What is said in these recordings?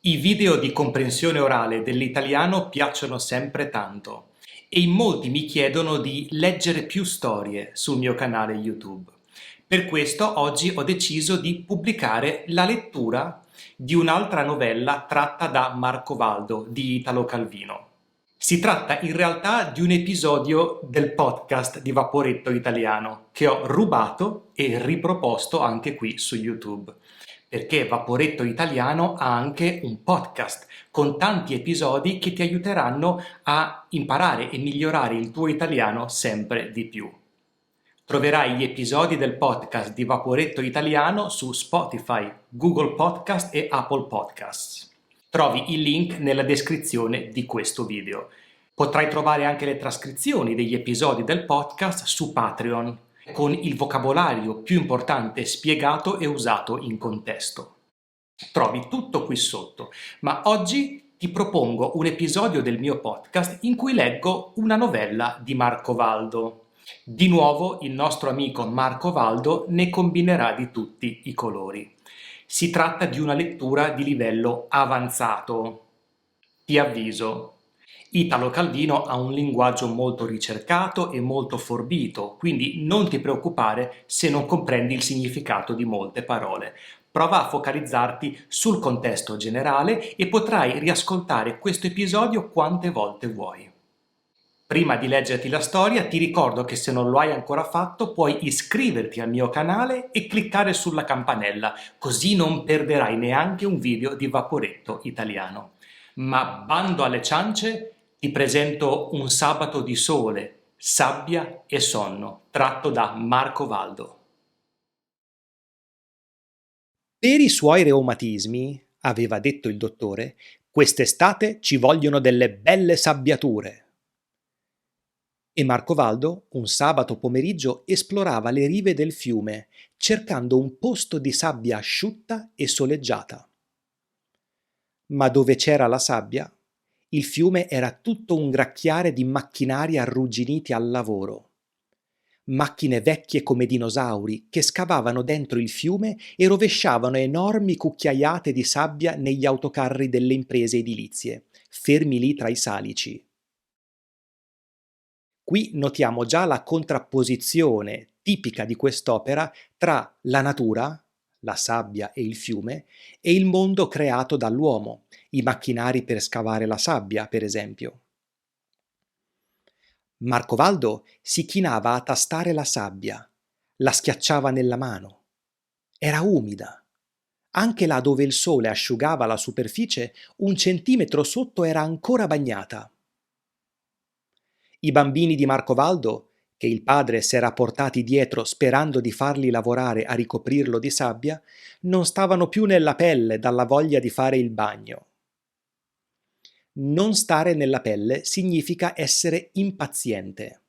I video di comprensione orale dell'italiano piacciono sempre tanto e in molti mi chiedono di leggere più storie sul mio canale YouTube. Per questo oggi ho deciso di pubblicare la lettura di un'altra novella tratta da Marco Valdo di Italo Calvino. Si tratta in realtà di un episodio del podcast di Vaporetto Italiano che ho rubato e riproposto anche qui su YouTube, perché Vaporetto Italiano ha anche un podcast con tanti episodi che ti aiuteranno a imparare e migliorare il tuo italiano sempre di più. Troverai gli episodi del podcast di Vaporetto Italiano su Spotify, Google Podcast e Apple Podcasts. Trovi il link nella descrizione di questo video. Potrai trovare anche le trascrizioni degli episodi del podcast su Patreon, con il vocabolario più importante spiegato e usato in contesto. Trovi tutto qui sotto, ma oggi ti propongo un episodio del mio podcast in cui leggo una novella di Marco Valdo. Di nuovo il nostro amico Marco Valdo ne combinerà di tutti i colori. Si tratta di una lettura di livello avanzato. Ti avviso, Italo Calvino ha un linguaggio molto ricercato e molto forbito, quindi non ti preoccupare se non comprendi il significato di molte parole. Prova a focalizzarti sul contesto generale e potrai riascoltare questo episodio quante volte vuoi. Prima di leggerti la storia, ti ricordo che se non lo hai ancora fatto, puoi iscriverti al mio canale e cliccare sulla campanella, così non perderai neanche un video di Vaporetto Italiano. Ma bando alle ciance, ti presento Un sabato di sole, sabbia e sonno, tratto da Marco Valdo. Per i suoi reumatismi, aveva detto il dottore, quest'estate ci vogliono delle belle sabbiature. E Marco Valdo, un sabato pomeriggio, esplorava le rive del fiume, cercando un posto di sabbia asciutta e soleggiata. Ma dove c'era la sabbia, il fiume era tutto un gracchiare di macchinari arrugginiti al lavoro. Macchine vecchie come dinosauri che scavavano dentro il fiume e rovesciavano enormi cucchiaiate di sabbia negli autocarri delle imprese edilizie, fermi lì tra i salici. Qui notiamo già la contrapposizione tipica di quest'opera tra la natura, la sabbia e il fiume, e il mondo creato dall'uomo, i macchinari per scavare la sabbia, per esempio. Marco Valdo si chinava a tastare la sabbia, la schiacciava nella mano. Era umida. Anche là dove il sole asciugava la superficie, 1 centimetro sotto era ancora bagnata. I bambini di Marco Valdo, che il padre s'era portati dietro sperando di farli lavorare a ricoprirlo di sabbia, non stavano più nella pelle dalla voglia di fare il bagno. Non stare nella pelle significa essere impaziente.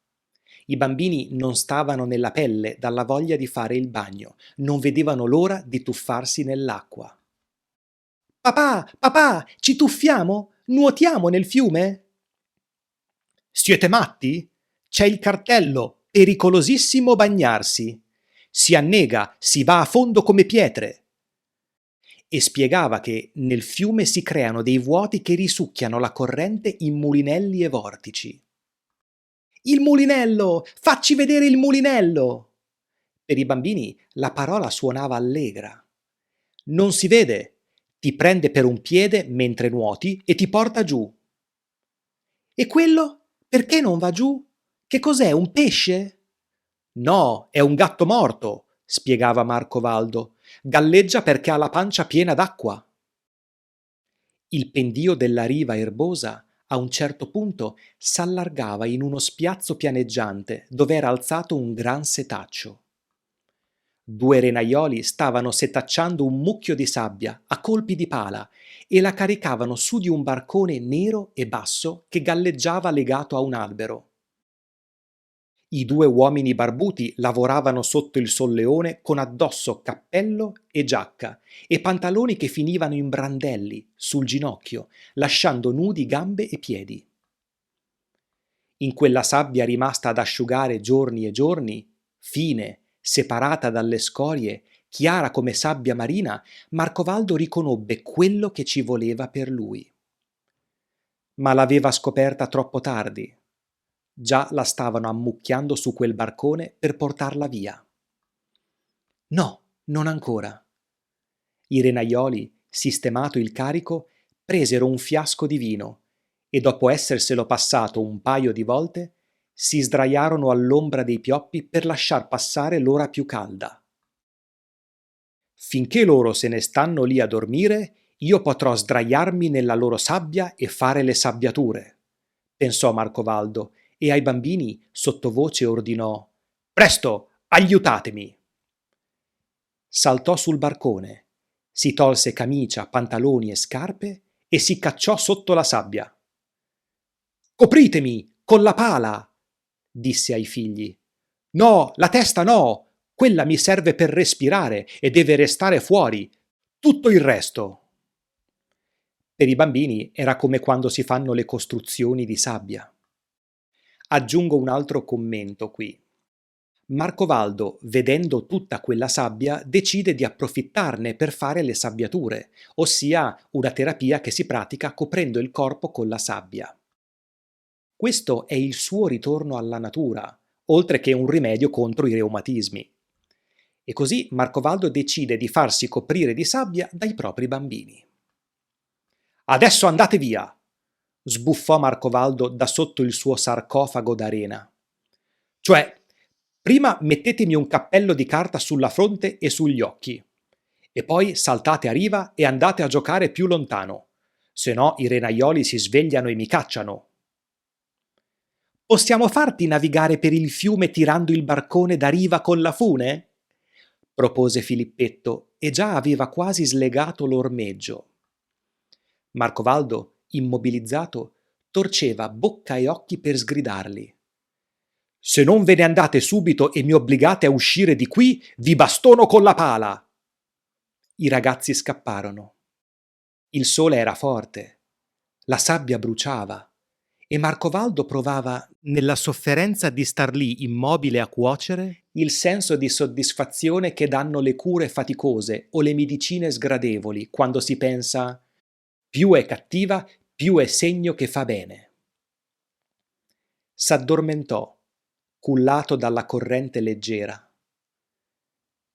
I bambini non stavano nella pelle dalla voglia di fare il bagno, non vedevano l'ora di tuffarsi nell'acqua. Papà, papà, ci tuffiamo? Nuotiamo nel fiume? Siete matti? C'è il cartello, pericolosissimo bagnarsi. Si annega, si va a fondo come pietre. E spiegava che nel fiume si creano dei vuoti che risucchiano la corrente in mulinelli e vortici. Il mulinello! Facci vedere il mulinello! Per i bambini la parola suonava allegra. Non si vede, ti prende per un piede mentre nuoti e ti porta giù. E quello? Perché non va giù? Che cos'è, un pesce? No, è un gatto morto, spiegava Marco Valdo. Galleggia perché ha la pancia piena d'acqua. Il pendio della riva erbosa, a un certo punto, s'allargava in uno spiazzo pianeggiante dove era alzato un gran setaccio. 2 renaioli stavano setacciando un mucchio di sabbia a colpi di pala e la caricavano su di un barcone nero e basso che galleggiava legato a un albero. I 2 uomini barbuti lavoravano sotto il solleone con addosso cappello e giacca e pantaloni che finivano in brandelli sul ginocchio, lasciando nudi gambe e piedi. In quella sabbia rimasta ad asciugare giorni e giorni, fine, separata dalle scorie, chiara come sabbia marina, Marcovaldo riconobbe quello che ci voleva per lui. Ma l'aveva scoperta troppo tardi. Già la stavano ammucchiando su quel barcone per portarla via. No, non ancora. I renaioli, sistemato il carico, presero un fiasco di vino e dopo esserselo passato un paio di volte, si sdraiarono all'ombra dei pioppi per lasciar passare l'ora più calda. Finché loro se ne stanno lì a dormire, io potrò sdraiarmi nella loro sabbia e fare le sabbiature, pensò Marcovaldo, e ai bambini sottovoce ordinò: Presto, aiutatemi! Saltò sul barcone, si tolse camicia, pantaloni e scarpe e si cacciò sotto la sabbia. Copritemi, con la pala! Disse ai figli. No, la testa no! Quella mi serve per respirare e deve restare fuori. Tutto il resto. Per i bambini era come quando si fanno le costruzioni di sabbia. Aggiungo un altro commento qui. Marcovaldo, vedendo tutta quella sabbia, decide di approfittarne per fare le sabbiature, ossia una terapia che si pratica coprendo il corpo con la sabbia. Questo è il suo ritorno alla natura, oltre che un rimedio contro i reumatismi. E così Marcovaldo decide di farsi coprire di sabbia dai propri bambini. Adesso andate via! Sbuffò Marcovaldo da sotto il suo sarcofago d'arena. Cioè, prima mettetemi un cappello di carta sulla fronte e sugli occhi, e poi saltate a riva e andate a giocare più lontano, se no i renaioli si svegliano e mi cacciano. Possiamo farti navigare per il fiume tirando il barcone da riva con la fune? Propose Filippetto, e già aveva quasi slegato l'ormeggio. Marcovaldo, immobilizzato, torceva bocca e occhi per sgridarli. Se non ve ne andate subito e mi obbligate a uscire di qui, vi bastono con la pala! I ragazzi scapparono. Il sole era forte, la sabbia bruciava, e Marcovaldo provava, nella sofferenza di star lì immobile a cuocere, il senso di soddisfazione che danno le cure faticose o le medicine sgradevoli quando si pensa più è cattiva, più è segno che fa bene. S'addormentò, cullato dalla corrente leggera.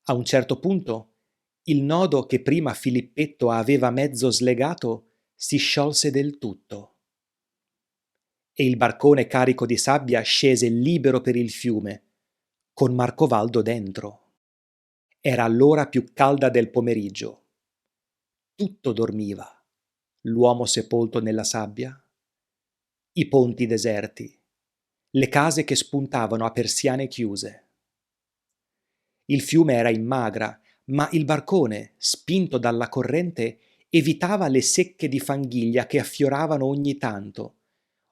A un certo punto, il nodo che prima Filippetto aveva mezzo slegato si sciolse del tutto. E il barcone carico di sabbia scese libero per il fiume, con Marcovaldo dentro. Era l'ora più calda del pomeriggio. Tutto dormiva. L'uomo sepolto nella sabbia, i ponti deserti, le case che spuntavano a persiane chiuse. Il fiume era in magra, ma il barcone, spinto dalla corrente, evitava le secche di fanghiglia che affioravano ogni tanto,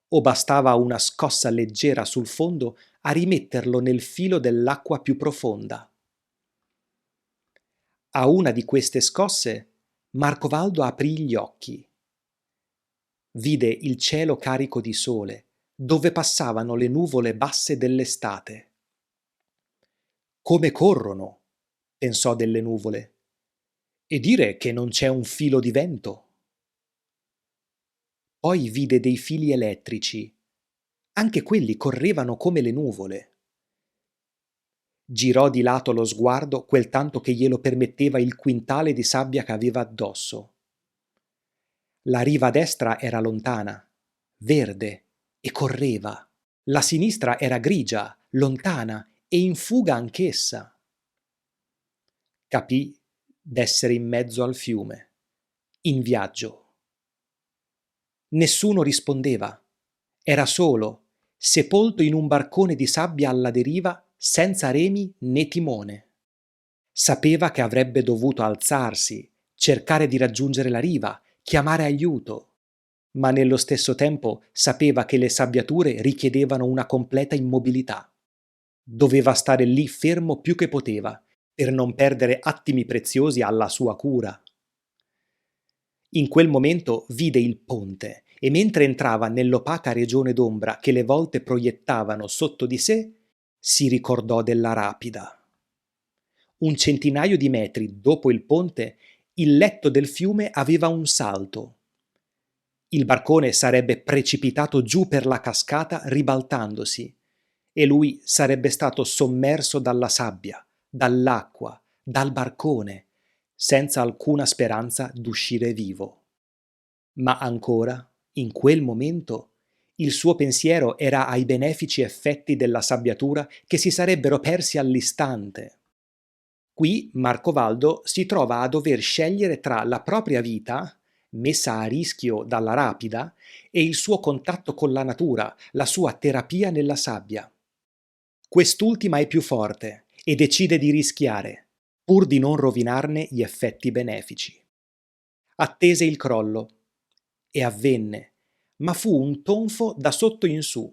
o bastava una scossa leggera sul fondo a rimetterlo nel filo dell'acqua più profonda. A una di queste scosse, Marcovaldo aprì gli occhi. Vide il cielo carico di sole, dove passavano le nuvole basse dell'estate. Come corrono, pensò delle nuvole, e dire che non c'è un filo di vento. Poi vide dei fili elettrici, anche quelli correvano come le nuvole. Girò di lato lo sguardo quel tanto che glielo permetteva il quintale di sabbia che aveva addosso. La riva destra era lontana, verde, e correva. La sinistra era grigia, lontana e in fuga anch'essa. Capì d'essere in mezzo al fiume, in viaggio. Nessuno rispondeva. Era solo, sepolto in un barcone di sabbia alla deriva, senza remi né timone. Sapeva che avrebbe dovuto alzarsi, cercare di raggiungere la riva, chiamare aiuto, ma nello stesso tempo sapeva che le sabbiature richiedevano una completa immobilità. Doveva stare lì fermo più che poteva, per non perdere attimi preziosi alla sua cura. In quel momento vide il ponte e mentre entrava nell'opaca regione d'ombra che le volte proiettavano sotto di sé, si ricordò della rapida. Un centinaio di metri dopo il ponte, il letto del fiume aveva un salto. Il barcone sarebbe precipitato giù per la cascata ribaltandosi e lui sarebbe stato sommerso dalla sabbia, dall'acqua, dal barcone, senza alcuna speranza d'uscire vivo. Ma ancora, in quel momento, il suo pensiero era ai benefici effetti della sabbiatura che si sarebbero persi all'istante. Qui Marcovaldo si trova a dover scegliere tra la propria vita, messa a rischio dalla rapida, e il suo contatto con la natura, la sua terapia nella sabbia. Quest'ultima è più forte e decide di rischiare, pur di non rovinarne gli effetti benefici. Attese il crollo e avvenne, ma fu un tonfo da sotto in su.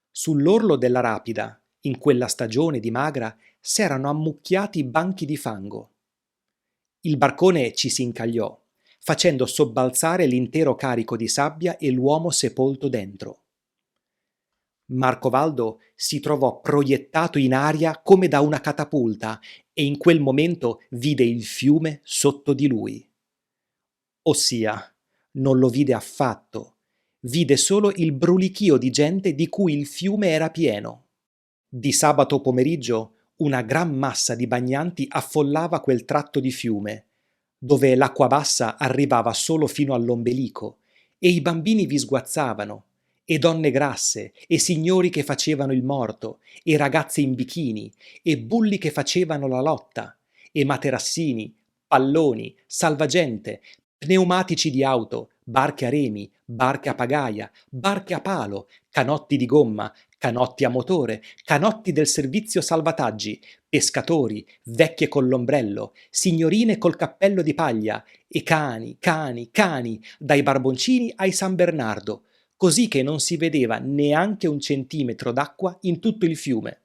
Sull'orlo della rapida, in quella stagione di magra, s'erano ammucchiati banchi di fango. Il barcone ci si incagliò, facendo sobbalzare l'intero carico di sabbia e l'uomo sepolto dentro. Marcovaldo si trovò proiettato in aria come da una catapulta e in quel momento vide il fiume sotto di lui. Ossia, non lo vide affatto, vide solo il brulichio di gente di cui il fiume era pieno. Di sabato pomeriggio una gran massa di bagnanti affollava quel tratto di fiume, dove l'acqua bassa arrivava solo fino all'ombelico, e i bambini vi sguazzavano, e donne grasse, e signori che facevano il morto, e ragazze in bikini, e bulli che facevano la lotta, e materassini, palloni, salvagente, pneumatici di auto, barche a remi, barche a pagaia, barche a palo, canotti di gomma, canotti a motore, canotti del servizio salvataggi, pescatori, vecchie con l'ombrello, signorine col cappello di paglia e cani, cani, cani, dai barboncini ai San Bernardo, così che non si vedeva neanche un centimetro d'acqua in tutto il fiume.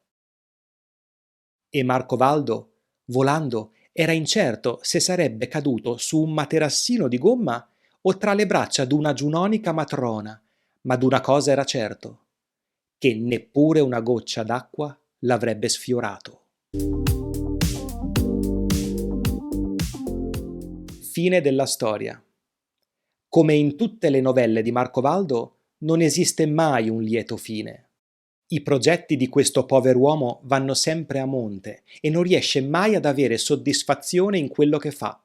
E Marcovaldo, volando, era incerto se sarebbe caduto su un materassino di gomma o tra le braccia d'una giunonica matrona, ma d'una cosa era certo, che neppure una goccia d'acqua l'avrebbe sfiorato. Fine della storia. Come in tutte le novelle di Marcovaldo, non esiste mai un lieto fine. I progetti di questo pover'uomo vanno sempre a monte e non riesce mai ad avere soddisfazione in quello che fa.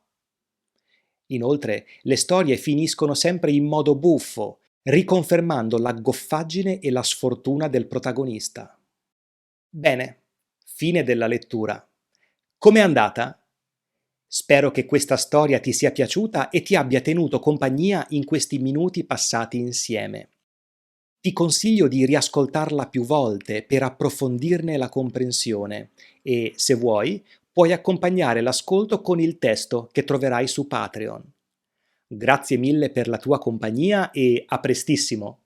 Inoltre, le storie finiscono sempre in modo buffo, riconfermando la goffaggine e la sfortuna del protagonista. Bene, fine della lettura. Com'è andata? Spero che questa storia ti sia piaciuta e ti abbia tenuto compagnia in questi minuti passati insieme. Ti consiglio di riascoltarla più volte per approfondirne la comprensione e, se vuoi, puoi accompagnare l'ascolto con il testo che troverai su Patreon. Grazie mille per la tua compagnia e a prestissimo!